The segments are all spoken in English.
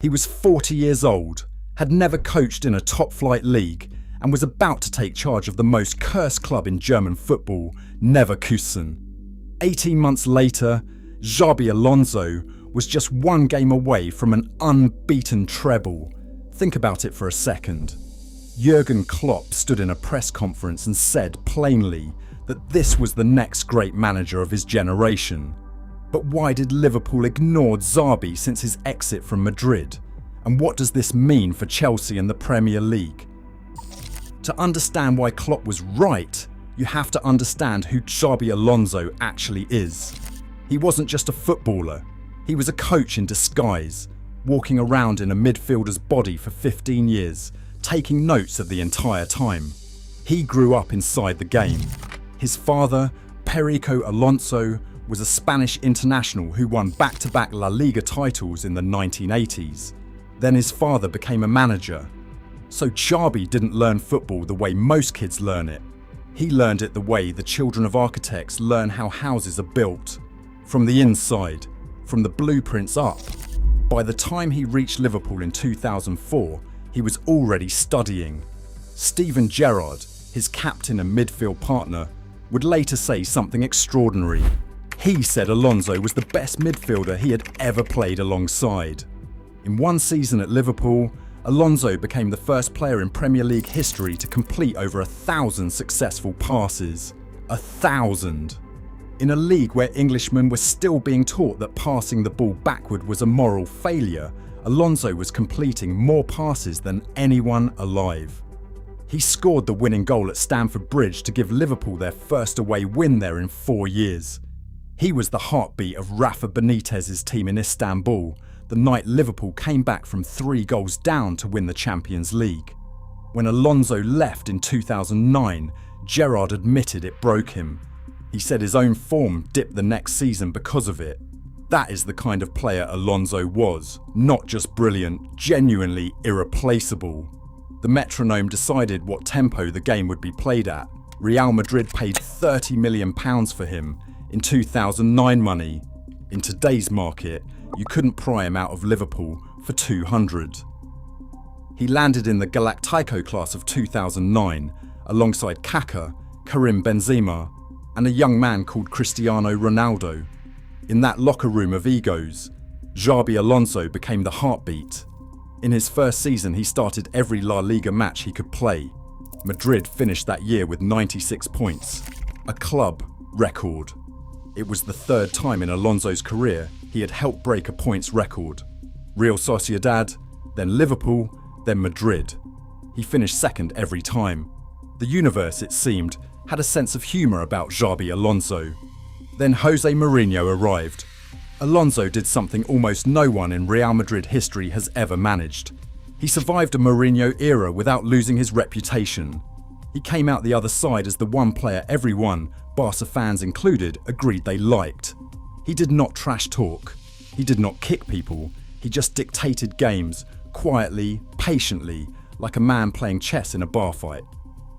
He was 40 years old, had never coached in a top-flight league, and was about to take charge of the most cursed club in German football, Leverkusen. 18 months later, Xabi Alonso was just one game away from an unbeaten treble. Think about it for a second. Jurgen Klopp stood in a press conference and said plainly that this was the next great manager of his generation. But why did Liverpool ignore Xabi since his exit from Madrid? And what does this mean for Chelsea and the Premier League? To understand why Klopp was right, you have to understand who Xabi Alonso actually is. He wasn't just a footballer, he was a coach in disguise, walking around in a midfielder's body for 15 years, taking notes of the entire time. He grew up inside the game. His father, Perico Alonso, was a Spanish international who won back-to-back La Liga titles in the 1980s. Then his father became a manager. So Xabi didn't learn football the way most kids learn it. He learned it the way the children of architects learn how houses are built. From the inside, from the blueprints up. By the time he reached Liverpool in 2004, he was already studying. Steven Gerrard, his captain and midfield partner, would later say something extraordinary. He said Alonso was the best midfielder he had ever played alongside. In one season at Liverpool, Alonso became the first player in Premier League history to complete over 1,000 successful passes. 1,000! In a league where Englishmen were still being taught that passing the ball backward was a moral failure, Alonso was completing more passes than anyone alive. He scored the winning goal at Stamford Bridge to give Liverpool their first away win there in 4 years. He was the heartbeat of Rafa Benitez's team in Istanbul, the night Liverpool came back from 3 goals down to win the Champions League. When Alonso left in 2009, Gerrard admitted it broke him. He said his own form dipped the next season because of it. That is the kind of player Alonso was, not just brilliant, genuinely irreplaceable. The metronome decided what tempo the game would be played at. Real Madrid paid £30 million for him in 2009 money. In today's market, you couldn't pry him out of Liverpool for 200. He landed in the Galactico class of 2009 alongside Kaká, Karim Benzema, and a young man called Cristiano Ronaldo. In that locker room of egos, Xabi Alonso became the heartbeat. In his first season, he started every La Liga match he could play. Madrid finished that year with 96 points, a club record. It was the 3rd time in Alonso's career he had helped break a points record. Real Sociedad, then Liverpool, then Madrid. He finished second every time. The universe, it seemed, had a sense of humour about Xabi Alonso. Then Jose Mourinho arrived. Alonso did something almost no one in Real Madrid history has ever managed. He survived a Mourinho era without losing his reputation. He came out the other side as the one player everyone, Barca fans included, agreed they liked. He did not trash talk. He did not kick people. He just dictated games, quietly, patiently, like a man playing chess in a bar fight.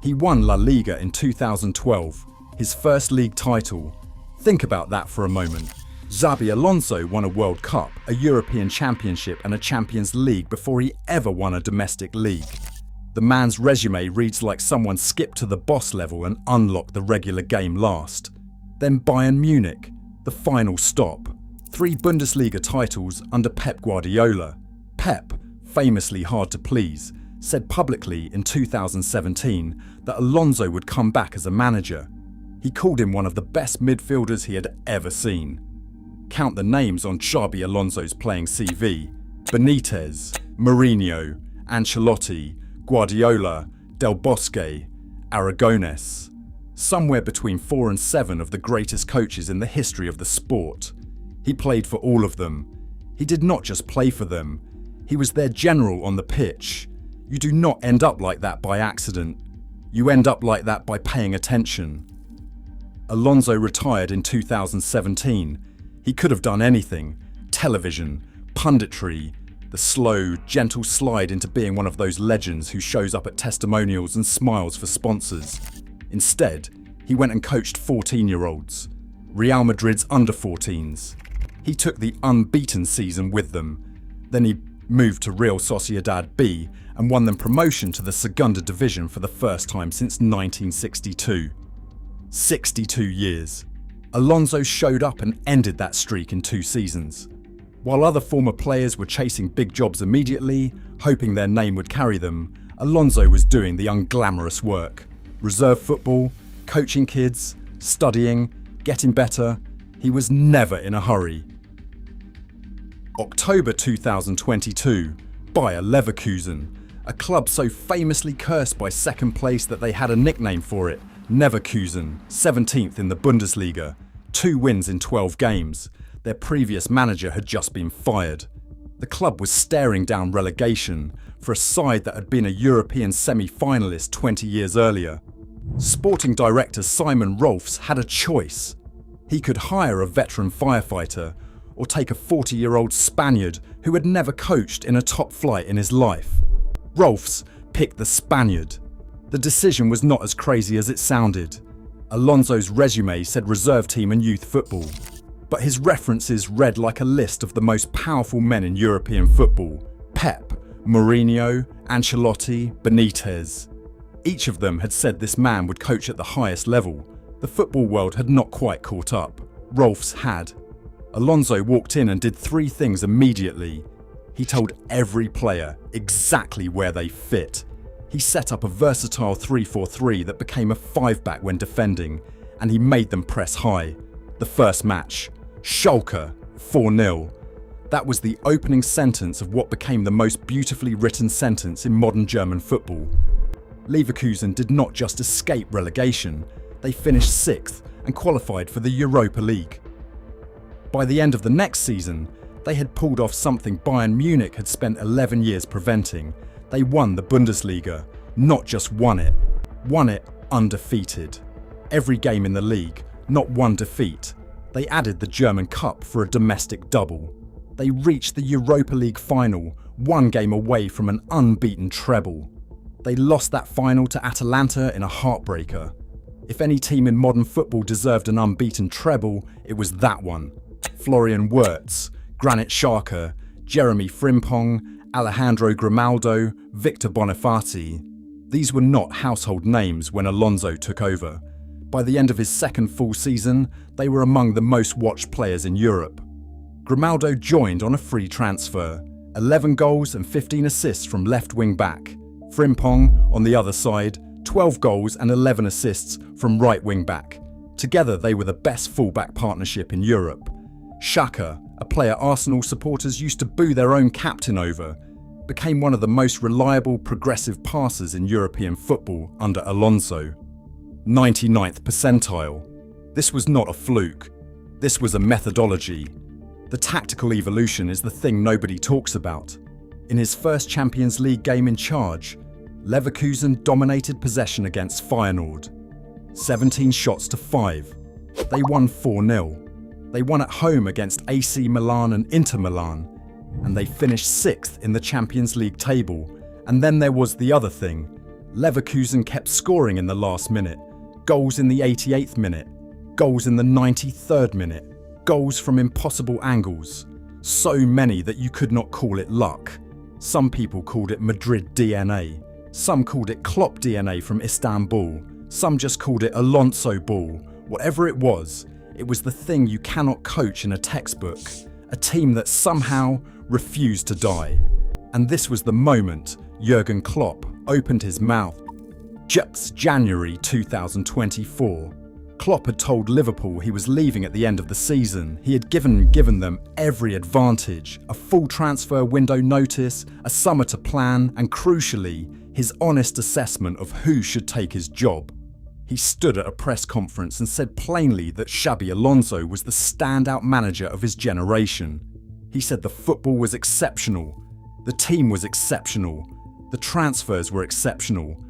He won La Liga in 2012, his first league title. Think about that for a moment. Xabi Alonso won a World Cup, a European Championship and a Champions League before he ever won a domestic league. The man's resume reads like someone skipped to the boss level and unlocked the regular game last. Then Bayern Munich, the final stop. 3 Bundesliga titles under Pep Guardiola. Pep, famously hard to please, said publicly in 2017 that Alonso would come back as a manager. He called him one of the best midfielders he had ever seen. Count the names on Xabi Alonso's playing CV: Benitez, Mourinho, Ancelotti, Guardiola, Del Bosque, Aragonés. Somewhere between 4 and 7 of the greatest coaches in the history of the sport. He played for all of them. He did not just play for them. He was their general on the pitch. You do not end up like that by accident. You end up like that by paying attention. Alonso retired in 2017. He could have done anything. Television, punditry, the slow, gentle slide into being one of those legends who shows up at testimonials and smiles for sponsors. Instead, he went and coached 14-year-olds, Real Madrid's under-14s. He took the unbeaten season with them. Then he moved to Real Sociedad B and won them promotion to the Segunda Division for the first time since 1962. 62 years. Alonso showed up and ended that streak in 2 seasons. While other former players were chasing big jobs immediately, hoping their name would carry them, Alonso was doing the unglamorous work. Reserve football, coaching kids, studying, getting better. He was never in a hurry. October 2022, Bayer Leverkusen, a club so famously cursed by second place that they had a nickname for it, Neverkusen, 17th in the Bundesliga, 2 wins in 12 games. Their previous manager had just been fired. The club was staring down relegation for a side that had been a European semi-finalist 20 years earlier. Sporting director Simon Rolfs had a choice. He could hire a veteran firefighter or take a 40-year-old Spaniard who had never coached in a top flight in his life. Rolfs picked the Spaniard. The decision was not as crazy as it sounded. Alonso's resume said reserve team and youth football, but his references read like a list of the most powerful men in European football: Pep, Mourinho, Ancelotti, Benitez. Each of them had said this man would coach at the highest level. The football world had not quite caught up. Rolfs had. Alonso walked in and did 3 things immediately. He told every player exactly where they fit. He set up a versatile 3-4-3 that became a 5-back when defending, and he made them press high. The first match, Schalke, 4-0. That was the opening sentence of what became the most beautifully written sentence in modern German football. Leverkusen did not just escape relegation, they finished 6th and qualified for the Europa League. By the end of the next season, they had pulled off something Bayern Munich had spent 11 years preventing. They won the Bundesliga, not just won it undefeated. Every game in the league, not one defeat. They added the German Cup for a domestic double. They reached the Europa League final, 1 game away from an unbeaten treble. They lost that final to Atalanta in a heartbreaker. If any team in modern football deserved an unbeaten treble, it was that one. Florian Wirtz, Granit Xhaka, Jeremy Frimpong, Alejandro Grimaldo, Victor Bonifaci. These were not household names when Alonso took over. By the end of his second full season, they were among the most watched players in Europe. Grimaldo joined on a free transfer, 11 goals and 15 assists from left wing back. Frimpong, on the other side, 12 goals and 11 assists from right wing back. Together they were the best fullback partnership in Europe. Xhaka, a player Arsenal supporters used to boo their own captain over, became one of the most reliable progressive passers in European football under Alonso. 99th percentile. This was not a fluke. This was a methodology. The tactical evolution is the thing nobody talks about. In his first Champions League game in charge, Leverkusen dominated possession against Feyenoord. 17 shots to 5. They won 4-0. They won at home against AC Milan and Inter Milan, and they finished 6th in the Champions League table. And then there was the other thing. Leverkusen kept scoring in the last minute. Goals in the 88th minute. Goals in the 93rd minute. Goals from impossible angles. So many that you could not call it luck. Some people called it Madrid DNA. Some called it Klopp DNA from Istanbul. Some just called it Alonso ball. Whatever it was the thing you cannot coach in a textbook. A team that somehow refused to die. And this was the moment Jurgen Klopp opened his mouth. January 2024. Klopp had told Liverpool he was leaving at the end of the season. He had given them every advantage, a full transfer window notice, a summer to plan, and crucially, his honest assessment of who should take his job. He stood at a press conference and said plainly that Xabi Alonso was the standout manager of his generation. He said the football was exceptional, the team was exceptional, the transfers were exceptional.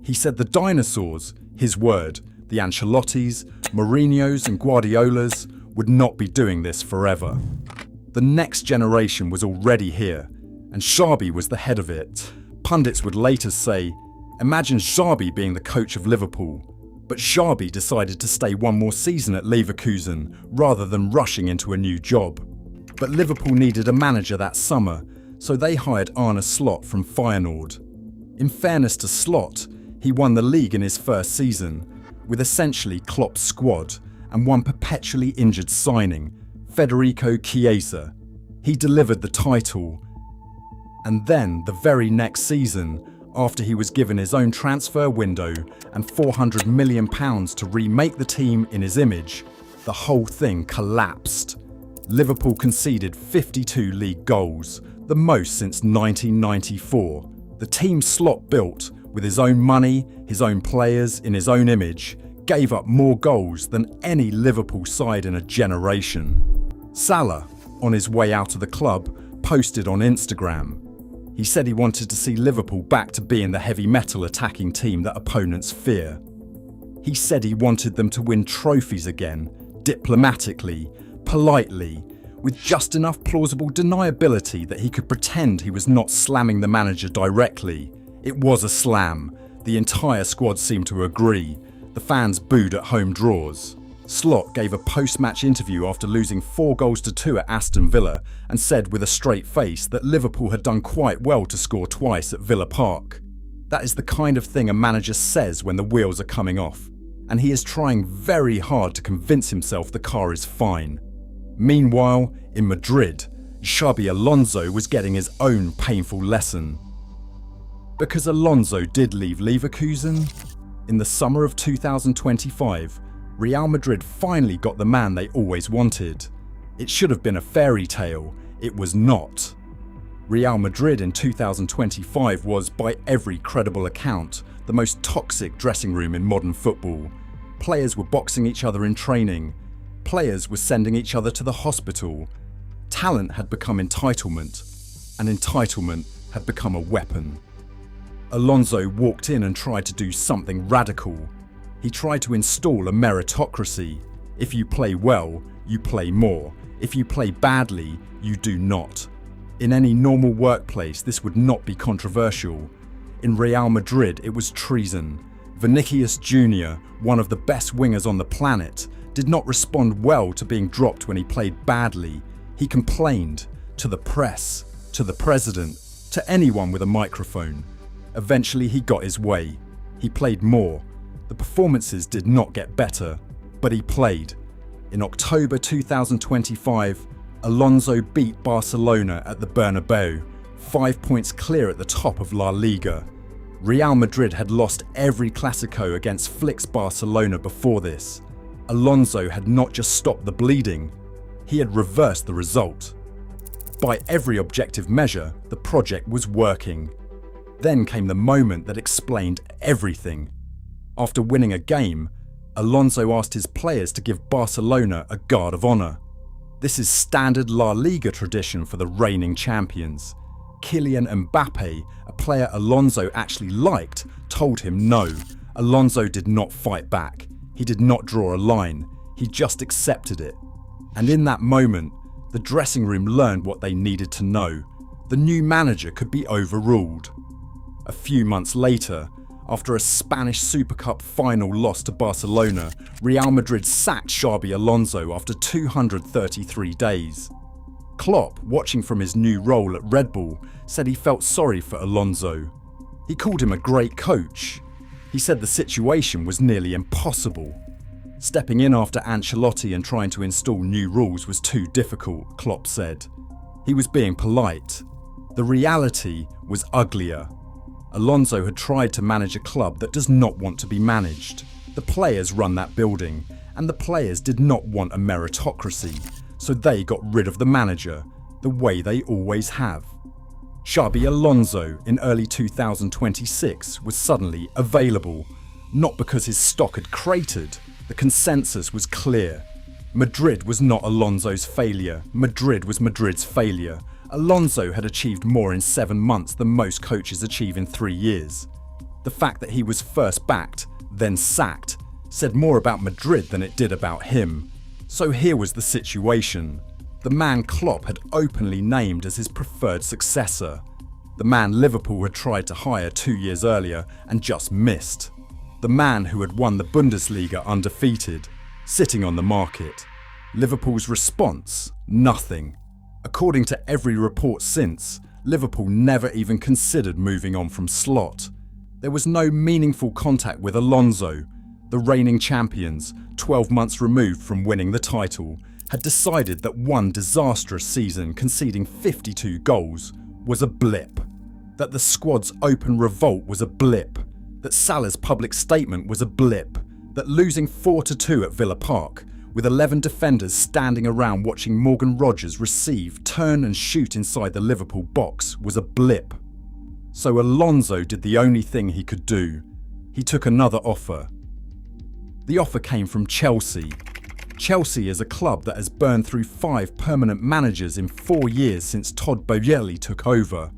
He said the dinosaurs, his word, the Ancelottis, Mourinhos and Guardiolas, would not be doing this forever. The next generation was already here, and Xabi was the head of it. Pundits would later say, imagine Xabi being the coach of Liverpool. But Xabi decided to stay 1 more season at Leverkusen rather than rushing into a new job. But Liverpool needed a manager that summer, so they hired Arne Slot from Feyenoord. In fairness to Slot, he won the league in his first season, with essentially Klopp's squad and one perpetually injured signing, Federico Chiesa. He delivered the title. And then, the very next season, after he was given his own transfer window and £400 million to remake the team in his image, the whole thing collapsed. Liverpool conceded 52 league goals, the most since 1994. The team Slot built, with his own money, his own players, in his own image, gave up more goals than any Liverpool side in a generation. Salah, on his way out of the club, posted on Instagram. He said he wanted to see Liverpool back to being the heavy metal attacking team that opponents fear. He said he wanted them to win trophies again, diplomatically, politely, with just enough plausible deniability that he could pretend he was not slamming the manager directly. It was a slam. The entire squad seemed to agree. The fans booed at home draws. Slot gave a post-match interview after losing 4-2 at Aston Villa and said with a straight face that Liverpool had done quite well to score twice at Villa Park. That is the kind of thing a manager says when the wheels are coming off, and he is trying very hard to convince himself the car is fine. Meanwhile, in Madrid, Xabi Alonso was getting his own painful lesson. Because Alonso did leave Leverkusen, in the summer of 2025, Real Madrid finally got the man they always wanted. It should have been a fairy tale. It was not. Real Madrid in 2025 was, by every credible account, the most toxic dressing room in modern football. Players were boxing each other in training. Players were sending each other to the hospital. Talent had become entitlement, and entitlement had become a weapon. Alonso walked in and tried to do something radical. He tried to install a meritocracy. If you play well, you play more. If you play badly, you do not. In any normal workplace, this would not be controversial. In Real Madrid, it was treason. Vinicius Jr., one of the best wingers on the planet, did not respond well to being dropped when he played badly. He complained to the press, to the president, to anyone with a microphone. Eventually, he got his way. He played more. The performances did not get better, but he played. In October 2025, Alonso beat Barcelona at the Bernabeu, 5 points clear at the top of La Liga. Real Madrid had lost every Clásico against Flick's Barcelona before this. Alonso had not just stopped the bleeding, he had reversed the result. By every objective measure, the project was working. Then came the moment that explained everything. After winning a game, Alonso asked his players to give Barcelona a guard of honour. This is standard La Liga tradition for the reigning champions. Kylian Mbappe, a player Alonso actually liked, told him no. Alonso did not fight back. He did not draw a line. He just accepted it. And in that moment, the dressing room learned what they needed to know. The new manager could be overruled. A few months later, after a Spanish Super Cup final loss to Barcelona, Real Madrid sacked Xabi Alonso after 233 days. Klopp, watching from his new role at Red Bull, said he felt sorry for Alonso. He called him a great coach. He said the situation was nearly impossible. Stepping in after Ancelotti and trying to install new rules was too difficult, Klopp said. He was being polite. The reality was uglier. Alonso had tried to manage a club that does not want to be managed. The players run that building, and the players did not want a meritocracy, so they got rid of the manager, the way they always have. Xabi Alonso in early 2026 was suddenly available, not because his stock had cratered. The consensus was clear. Madrid was not Alonso's failure, Madrid was Madrid's failure. Alonso had achieved more in 7 months than most coaches achieve in 3 years. The fact that he was first backed, then sacked, said more about Madrid than it did about him. So here was the situation. The man Klopp had openly named as his preferred successor. The man Liverpool had tried to hire 2 years earlier and just missed. The man who had won the Bundesliga undefeated, sitting on the market. Liverpool's response? Nothing. According to every report since, Liverpool never even considered moving on from Slot. There was no meaningful contact with Alonso. The reigning champions, 12 months removed from winning the title, had decided that one disastrous season conceding 52 goals was a blip. That the squad's open revolt was a blip. That Salah's public statement was a blip. That losing 4-2 at Villa Park, with 11 defenders standing around watching Morgan Rogers receive, turn and shoot inside the Liverpool box, was a blip. So Alonso did the only thing he could do. He took another offer. The offer came from Chelsea. Chelsea is a club that has burned through 5 permanent managers in 4 years since Todd Boehly took over.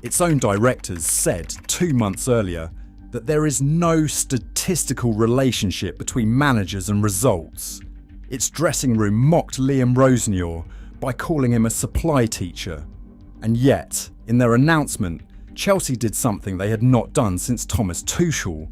Its own directors said 2 months earlier that there is no statistical relationship between managers and results. Its dressing room mocked Liam Rosenior by calling him a supply teacher. And yet, in their announcement, Chelsea did something they had not done since Thomas Tuchel.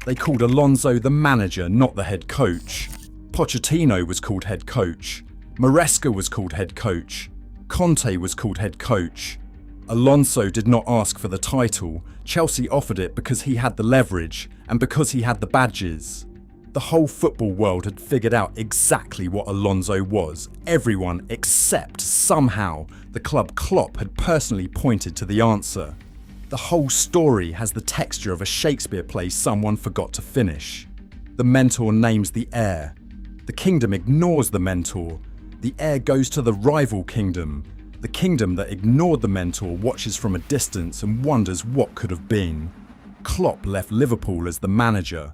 They called Alonso the manager, not the head coach. Pochettino was called head coach. Maresca was called head coach. Conte was called head coach. Alonso did not ask for the title. Chelsea offered it because he had the leverage and because he had the badges. The whole football world had figured out exactly what Alonso was. Everyone except, somehow, the club Klopp had personally pointed to the answer. The whole story has the texture of a Shakespeare play someone forgot to finish. The mentor names the heir. The kingdom ignores the mentor. The heir goes to the rival kingdom. The kingdom that ignored the mentor watches from a distance and wonders what could have been. Klopp left Liverpool as the manager.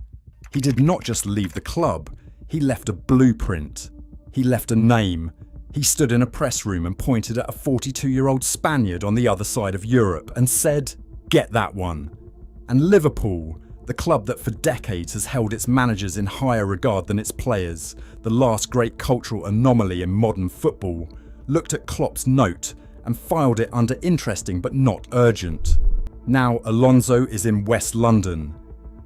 He did not just leave the club, he left a blueprint. He left a name. He stood in a press room and pointed at a 42-year-old Spaniard on the other side of Europe and said, "Get that one." And Liverpool, the club that for decades has held its managers in higher regard than its players, the last great cultural anomaly in modern football, looked at Klopp's note and filed it under interesting but not urgent. Now Alonso is in West London.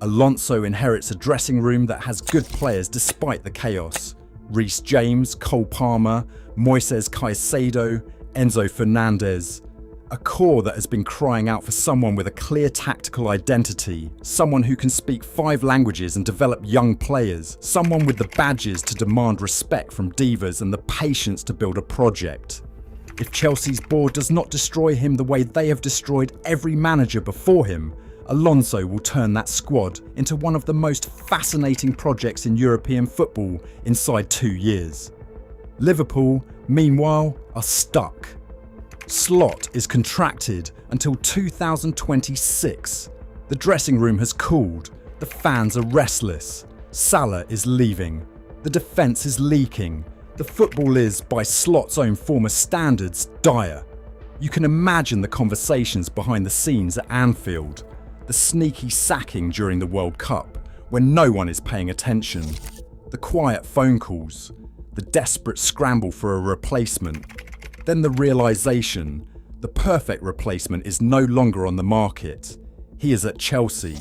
Alonso inherits a dressing room that has good players despite the chaos. Reece James, Cole Palmer, Moises Caicedo, Enzo Fernandez. A core that has been crying out for someone with a clear tactical identity, someone who can speak 5 languages and develop young players, someone with the badges to demand respect from divas and the patience to build a project. If Chelsea's board does not destroy him the way they have destroyed every manager before him, Alonso will turn that squad into one of the most fascinating projects in European football inside 2 years. Liverpool, meanwhile, are stuck. Slot is contracted until 2026. The dressing room has cooled. The fans are restless. Salah is leaving. The defence is leaking. The football is, by Slot's own former standards, dire. You can imagine the conversations behind the scenes at Anfield. The sneaky sacking during the World Cup, when no one is paying attention. The quiet phone calls. The desperate scramble for a replacement. Then the realisation, the perfect replacement is no longer on the market. He is at Chelsea.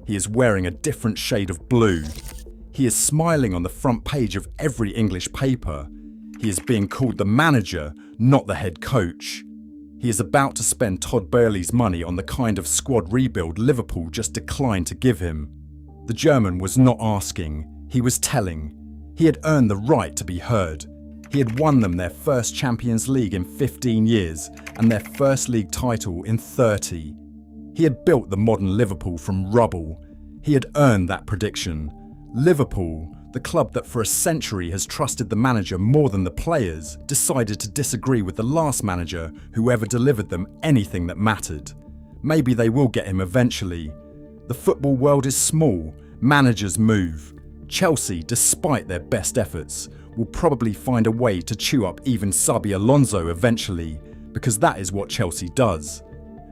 He is wearing a different shade of blue. He is smiling on the front page of every English paper. He is being called the manager, not the head coach. He is about to spend Todd Boehly's money on the kind of squad rebuild Liverpool just declined to give him. The German was not asking, he was telling. He had earned the right to be heard. He had won them their first Champions League in 15 years and their first league title in 30. He had built the modern Liverpool from rubble. He had earned that prediction. Liverpool, the club that for a century has trusted the manager more than the players, decided to disagree with the last manager who ever delivered them anything that mattered. Maybe they will get him eventually. The football world is small. Managers move. Chelsea, despite their best efforts, will probably find a way to chew up even Xabi Alonso eventually, because that is what Chelsea does.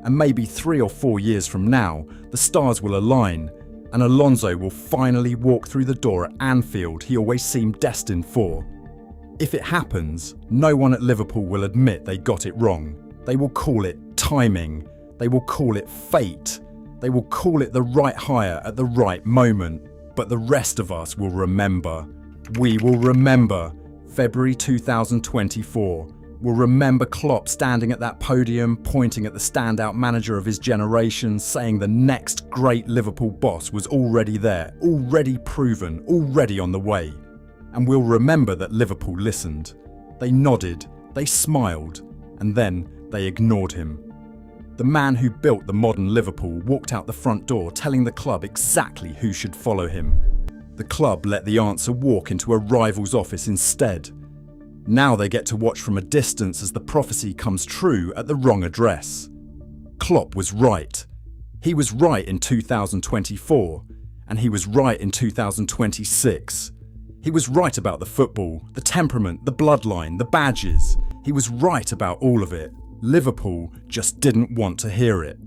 And maybe 3 or 4 years from now, the stars will align, and Alonso will finally walk through the door at Anfield he always seemed destined for. If it happens, no one at Liverpool will admit they got it wrong. They will call it timing. They will call it fate. They will call it the right hire at the right moment. But the rest of us will remember. We will remember February 2024, will remember Klopp standing at that podium, pointing at the standout manager of his generation, saying the next great Liverpool boss was already there, already proven, already on the way. And we'll remember that Liverpool listened. They nodded, they smiled, and then they ignored him. The man who built the modern Liverpool walked out the front door telling the club exactly who should follow him. The club let the answer walk into a rival's office instead. Now they get to watch from a distance as the prophecy comes true at the wrong address. Klopp was right. He was right in 2024, and he was right in 2026. He was right about the football, the temperament, the bloodline, the badges. He was right about all of it. Liverpool just didn't want to hear it.